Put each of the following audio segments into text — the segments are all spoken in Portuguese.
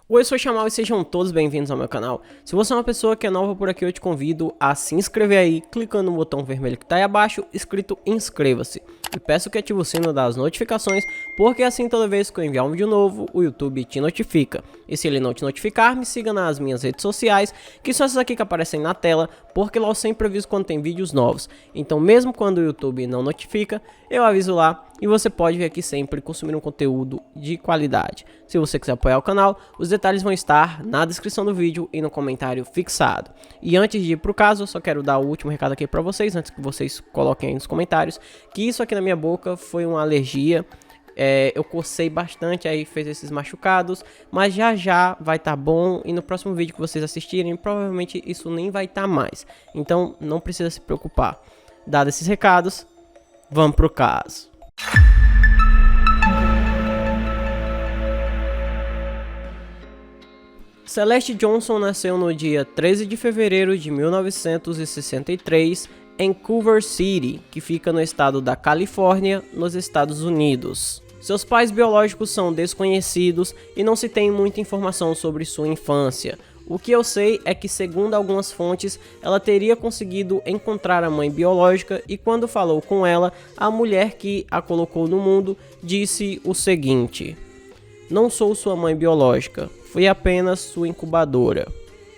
Oi, eu sou o Chamal e sejam todos bem-vindos ao meu canal. Se você é uma pessoa que é nova por aqui, eu te convido a se inscrever aí, clicando no botão vermelho que tá aí abaixo, escrito inscreva-se. E peço que ative o sino das notificações, porque assim toda vez que eu enviar um vídeo novo, o YouTube te notifica. E se ele não te notificar, me siga nas minhas redes sociais, que são essas aqui que aparecem na tela, porque lá eu sempre aviso quando tem vídeos novos. Então mesmo quando o YouTube não notifica, eu aviso lá e você pode vir aqui sempre consumir um conteúdo de qualidade. Se você quiser apoiar o canal, os detalhes vão estar na descrição do vídeo e no comentário fixado. E antes de ir pro caso, eu só quero dar o último recado aqui pra vocês, antes que vocês coloquem aí nos comentários, que isso aqui na minha boca foi uma alergia. Eu cocei bastante, aí fez esses machucados, mas já vai estar bom e no próximo vídeo que vocês assistirem, provavelmente isso nem vai estar mais. Então não precisa se preocupar. Dados esses recados, vamos pro caso. Celeste Johnson nasceu no dia 13 de fevereiro de 1963 em Culver City, que fica no estado da Califórnia, nos Estados Unidos. Seus pais biológicos são desconhecidos e não se tem muita informação sobre sua infância. O que eu sei é que, segundo algumas fontes, ela teria conseguido encontrar a mãe biológica e quando falou com ela, a mulher que a colocou no mundo disse o seguinte: "Não sou sua mãe biológica, fui apenas sua incubadora."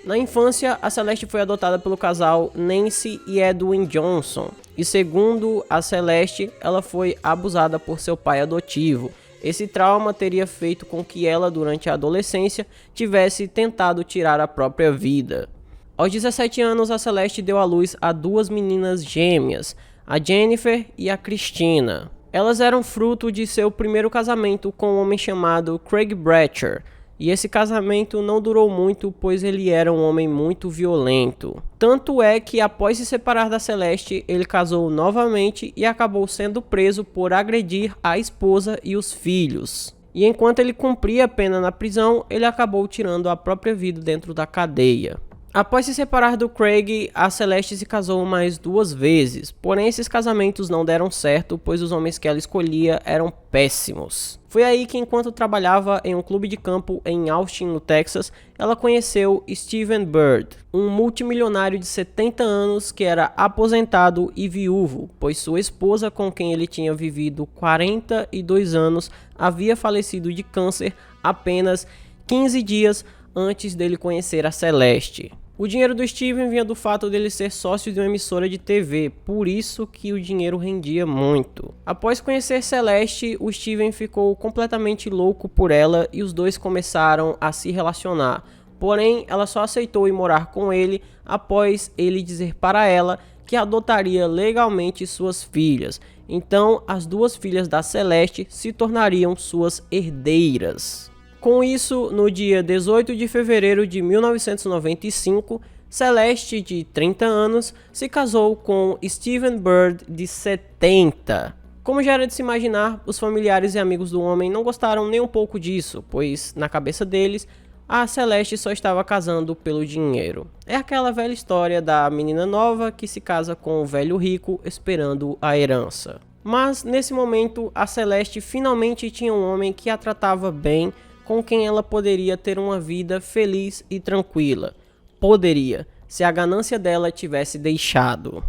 Na infância, a Celeste foi adotada pelo casal Nancy e Edwin Johnson, e segundo a Celeste, ela foi abusada por seu pai adotivo. Esse trauma teria feito com que ela, durante a adolescência, tivesse tentado tirar a própria vida. Aos 17 anos, a Celeste deu à luz a duas meninas gêmeas, a Jennifer e a Christina. Elas eram fruto de seu primeiro casamento com um homem chamado Craig Bratcher. E esse casamento não durou muito, pois ele era um homem muito violento. Tanto é que após se separar da Celeste, ele casou novamente e acabou sendo preso por agredir a esposa e os filhos. E enquanto ele cumpria a pena na prisão, ele acabou tirando a própria vida dentro da cadeia. Após se separar do Craig, a Celeste se casou mais duas vezes, porém esses casamentos não deram certo, pois os homens que ela escolhia eram péssimos. Foi aí que, enquanto trabalhava em um clube de campo em Austin, no Texas, ela conheceu Steven Bird, um multimilionário de 70 anos que era aposentado e viúvo, pois sua esposa, com quem ele tinha vivido 42 anos, havia falecido de câncer apenas 15 dias antes dele conhecer a Celeste. O dinheiro do Steven vinha do fato dele ser sócio de uma emissora de TV, por isso que o dinheiro rendia muito. Após conhecer Celeste, o Steven ficou completamente louco por ela e os dois começaram a se relacionar. Porém, ela só aceitou ir morar com ele após ele dizer para ela que adotaria legalmente suas filhas. Então, as duas filhas da Celeste se tornariam suas herdeiras. Com isso, no dia 18 de fevereiro de 1995, Celeste, de 30 anos, se casou com Steven Bird, de 70. Como já era de se imaginar, os familiares e amigos do homem não gostaram nem um pouco disso, pois, na cabeça deles, a Celeste só estava casando pelo dinheiro. É aquela velha história da menina nova que se casa com o velho rico esperando a herança. Mas, nesse momento, a Celeste finalmente tinha um homem que a tratava bem, com quem ela poderia ter uma vida feliz e tranquila. Poderia, se a ganância dela tivesse deixado.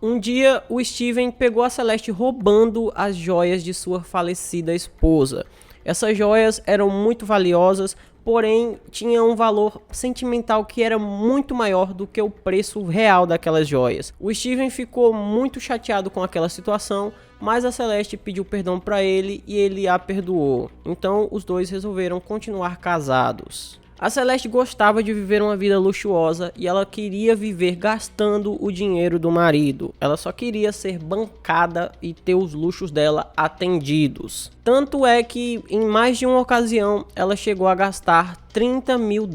Um dia, o Steven pegou a Celeste roubando as joias de sua falecida esposa. Essas joias eram muito valiosas, porém tinham um valor sentimental que era muito maior do que o preço real daquelas joias. O Steven ficou muito chateado com aquela situação, mas a Celeste pediu perdão para ele e ele a perdoou. Então os dois resolveram continuar casados. A Celeste gostava de viver uma vida luxuosa e ela queria viver gastando o dinheiro do marido. Ela só queria ser bancada e ter os luxos dela atendidos. Tanto é que, em mais de uma ocasião, ela chegou a gastar $30 mil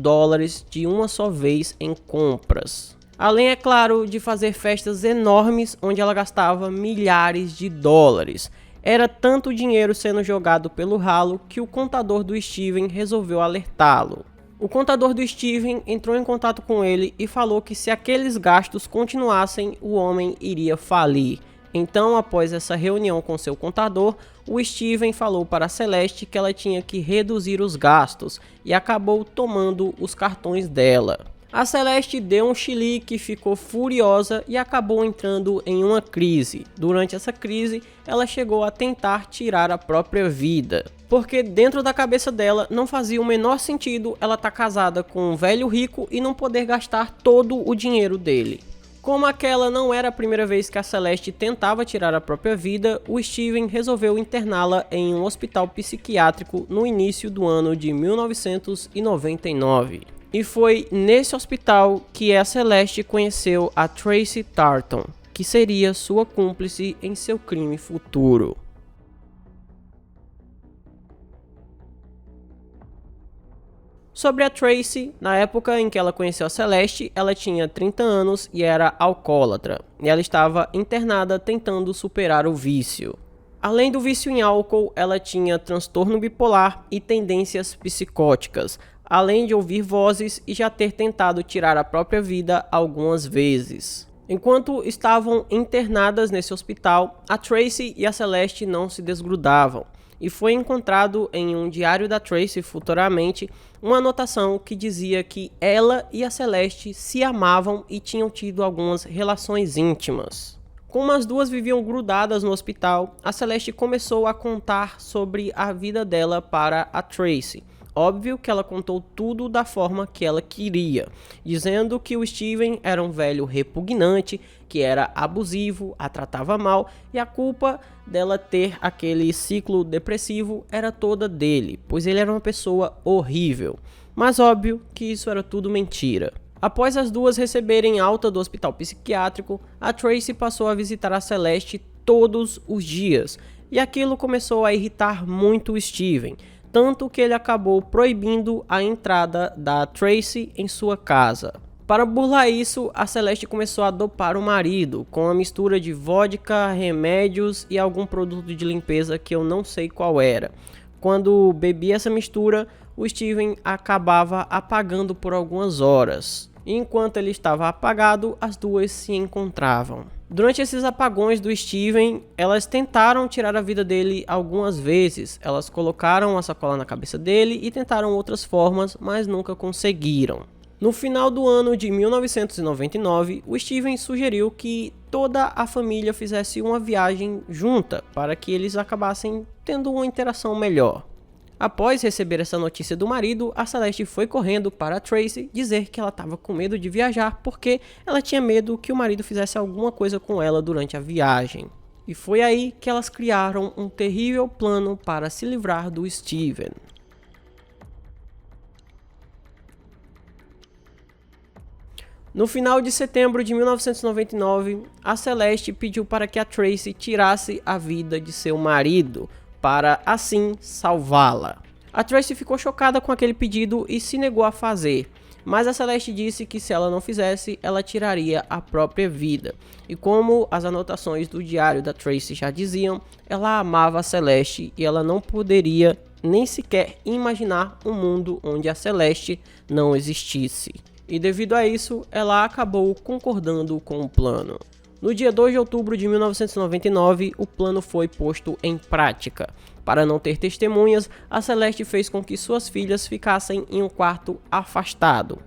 de uma só vez em compras. Além, é claro, de fazer festas enormes onde ela gastava milhares de dólares. Era tanto dinheiro sendo jogado pelo ralo que o contador do Steven resolveu alertá-lo. O contador do Steven entrou em contato com ele e falou que se aqueles gastos continuassem, o homem iria falir. Então, após essa reunião com seu contador, o Steven falou para a Celeste que ela tinha que reduzir os gastos e acabou tomando os cartões dela. A Celeste deu um chilique, ficou furiosa e acabou entrando em uma crise. Durante essa crise, ela chegou a tentar tirar a própria vida, porque dentro da cabeça dela não fazia o menor sentido ela estar casada com um velho rico e não poder gastar todo o dinheiro dele. Como aquela não era a primeira vez que a Celeste tentava tirar a própria vida, o Steven resolveu interná-la em um hospital psiquiátrico no início do ano de 1999. E foi nesse hospital que a Celeste conheceu a Tracy Tarton, que seria sua cúmplice em seu crime futuro. Sobre a Tracy, na época em que ela conheceu a Celeste, ela tinha 30 anos e era alcoólatra, e ela estava internada tentando superar o vício. Além do vício em álcool, ela tinha transtorno bipolar e tendências psicóticas, além de ouvir vozes e já ter tentado tirar a própria vida algumas vezes. Enquanto estavam internadas nesse hospital, a Tracy e a Celeste não se desgrudavam, e foi encontrado em um diário da Tracy futuramente uma anotação que dizia que ela e a Celeste se amavam e tinham tido algumas relações íntimas. Como as duas viviam grudadas no hospital, a Celeste começou a contar sobre a vida dela para a Tracy. Óbvio que ela contou tudo da forma que ela queria, dizendo que o Steven era um velho repugnante, que era abusivo, a tratava mal e a culpa dela ter aquele ciclo depressivo era toda dele, pois ele era uma pessoa horrível. Mas óbvio que isso era tudo mentira. Após as duas receberem alta do hospital psiquiátrico, a Tracy passou a visitar a Celeste todos os dias, e aquilo começou a irritar muito o Steven, tanto que ele acabou proibindo a entrada da Tracy em sua casa. Para burlar isso, a Celeste começou a dopar o marido com a mistura de vodka, remédios e algum produto de limpeza que eu não sei qual era. Quando bebia essa mistura, o Steven acabava apagando por algumas horas. E enquanto ele estava apagado, as duas se encontravam. Durante esses apagões do Steven, elas tentaram tirar a vida dele algumas vezes. Elas colocaram a sacola na cabeça dele e tentaram outras formas, mas nunca conseguiram. No final do ano de 1999, o Steven sugeriu que toda a família fizesse uma viagem junta para que eles acabassem tendo uma interação melhor. Após receber essa notícia do marido, a Celeste foi correndo para a Tracy dizer que ela estava com medo de viajar porque ela tinha medo que o marido fizesse alguma coisa com ela durante a viagem. E foi aí que elas criaram um terrível plano para se livrar do Steven. No final de setembro de 1999, a Celeste pediu para que a Tracy tirasse a vida de seu marido, para assim salvá-la. A Tracy ficou chocada com aquele pedido e se negou a fazer, mas a Celeste disse que se ela não fizesse, ela tiraria a própria vida. E como as anotações do diário da Tracy já diziam, ela amava a Celeste e ela não poderia nem sequer imaginar um mundo onde a Celeste não existisse. E devido a isso, ela acabou concordando com o plano. No dia 2 de outubro de 1999, o plano foi posto em prática. Para não ter testemunhas, a Celeste fez com que suas filhas ficassem em um quarto afastado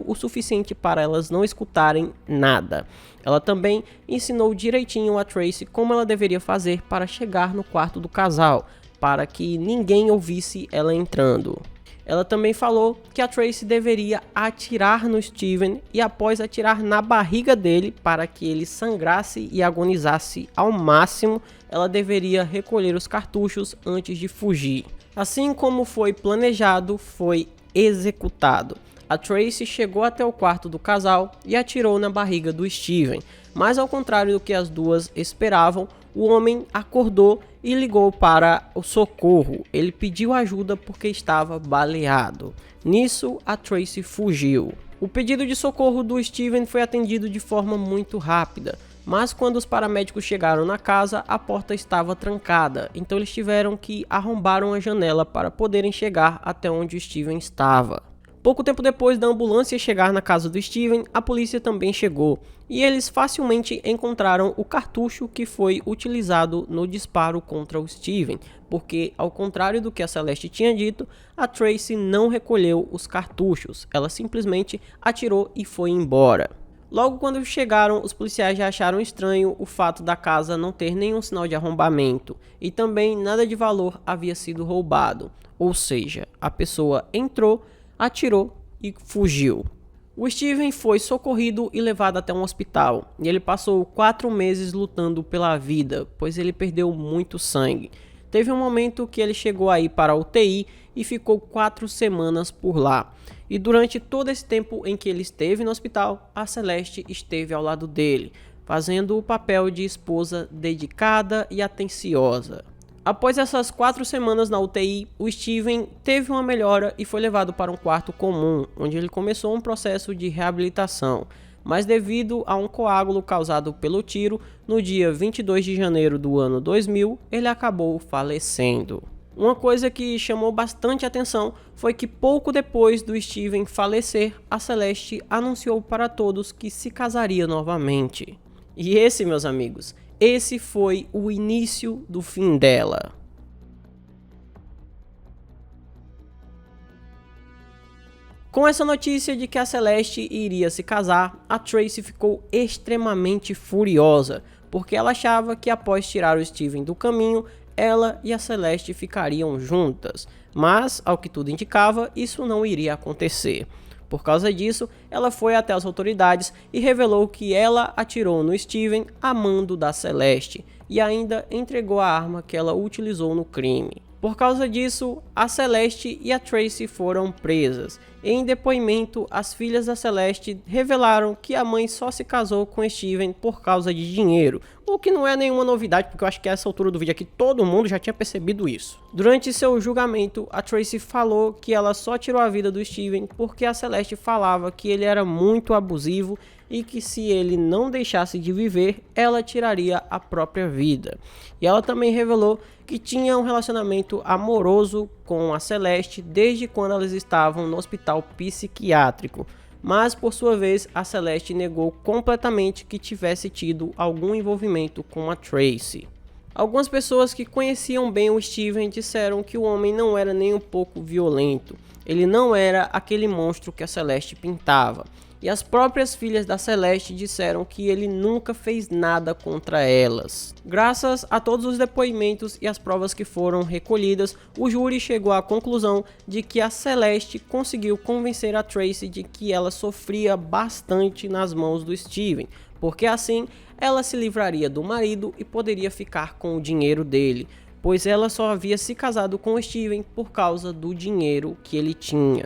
o suficiente para elas não escutarem nada. Ela também ensinou direitinho a Tracy como ela deveria fazer para chegar no quarto do casal, para que ninguém ouvisse ela entrando. Ela também falou que a Tracy deveria atirar no Steven e após atirar na barriga dele para que ele sangrasse e agonizasse ao máximo, ela deveria recolher os cartuchos antes de fugir. Assim como foi planejado, foi executado. A Tracy chegou até o quarto do casal e atirou na barriga do Steven, mas ao contrário do que as duas esperavam, o homem acordou e ligou para o socorro. Ele pediu ajuda porque estava baleado. Nisso, a Tracy fugiu. O pedido de socorro do Steven foi atendido de forma muito rápida, mas quando os paramédicos chegaram na casa, a porta estava trancada, então eles tiveram que arrombar uma janela para poderem chegar até onde o Steven estava. Pouco tempo depois da ambulância chegar na casa do Steven, a polícia também chegou, e eles facilmente encontraram o cartucho que foi utilizado no disparo contra o Steven, porque, ao contrário do que a Celeste tinha dito, a Tracy não recolheu os cartuchos, ela simplesmente atirou e foi embora. Logo quando chegaram, os policiais já acharam estranho o fato da casa não ter nenhum sinal de arrombamento, e também nada de valor havia sido roubado, ou seja, a pessoa entrou, atirou e fugiu. O Steven foi socorrido e levado até um hospital, e ele passou 4 meses lutando pela vida, pois ele perdeu muito sangue. Teve um momento que ele chegou a ir para a UTI e ficou 4 semanas por lá. E durante todo esse tempo em que ele esteve no hospital, a Celeste esteve ao lado dele, fazendo o papel de esposa dedicada e atenciosa. Após essas 4 semanas na UTI, o Steven teve uma melhora e foi levado para um quarto comum, onde ele começou um processo de reabilitação. Mas devido a um coágulo causado pelo tiro, no dia 22 de janeiro do ano 2000, ele acabou falecendo. Uma coisa que chamou bastante atenção foi que pouco depois do Steven falecer, a Celeste anunciou para todos que se casaria novamente. E esse, meus amigos, esse foi o início do fim dela. Com essa notícia de que a Celeste iria se casar, a Tracy ficou extremamente furiosa, porque ela achava que após tirar o Steven do caminho, ela e a Celeste ficariam juntas, mas, ao que tudo indicava, isso não iria acontecer. Por causa disso, ela foi até as autoridades e revelou que ela atirou no Steven a mando da Celeste e ainda entregou a arma que ela utilizou no crime. Por causa disso, a Celeste e a Tracy foram presas. Em depoimento, as filhas da Celeste revelaram que a mãe só se casou com Steven por causa de dinheiro, o que não é nenhuma novidade, porque eu acho que a essa altura do vídeo aqui todo mundo já tinha percebido isso. Durante seu julgamento, a Tracy falou que ela só tirou a vida do Steven porque a Celeste falava que ele era muito abusivo e que se ele não deixasse de viver, ela tiraria a própria vida. E ela também revelou que tinha um relacionamento amoroso com a Celeste desde quando elas estavam no hospital psiquiátrico, mas por sua vez a Celeste negou completamente que tivesse tido algum envolvimento com a Tracy. Algumas pessoas que conheciam bem o Steven disseram que o homem não era nem um pouco violento, ele não era aquele monstro que a Celeste pintava. E as próprias filhas da Celeste disseram que ele nunca fez nada contra elas. Graças a todos os depoimentos e as provas que foram recolhidas, o júri chegou à conclusão de que a Celeste conseguiu convencer a Tracy de que ela sofria bastante nas mãos do Steven, porque assim ela se livraria do marido e poderia ficar com o dinheiro dele, pois ela só havia se casado com o Steven por causa do dinheiro que ele tinha.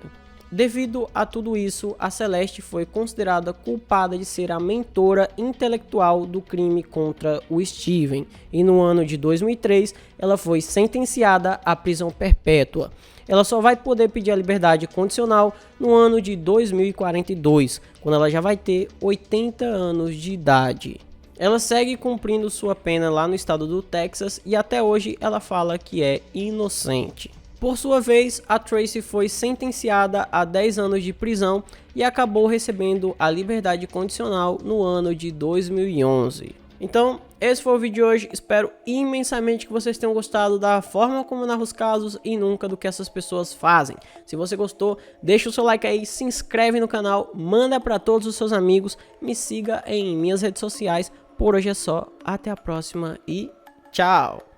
Devido a tudo isso, a Celeste foi considerada culpada de ser a mentora intelectual do crime contra o Steven, e no ano de 2003 ela foi sentenciada à prisão perpétua. Ela só vai poder pedir a liberdade condicional no ano de 2042, quando ela já vai ter 80 anos de idade. Ela segue cumprindo sua pena lá no estado do Texas e até hoje ela fala que é inocente. Por sua vez, a Tracy foi sentenciada a 10 anos de prisão e acabou recebendo a liberdade condicional no ano de 2011. Então, esse foi o vídeo de hoje. Espero imensamente que vocês tenham gostado da forma como eu narro os casos e nunca do que essas pessoas fazem. Se você gostou, deixa o seu like aí, se inscreve no canal, manda para todos os seus amigos, me siga em minhas redes sociais. Por hoje é só, até a próxima e tchau!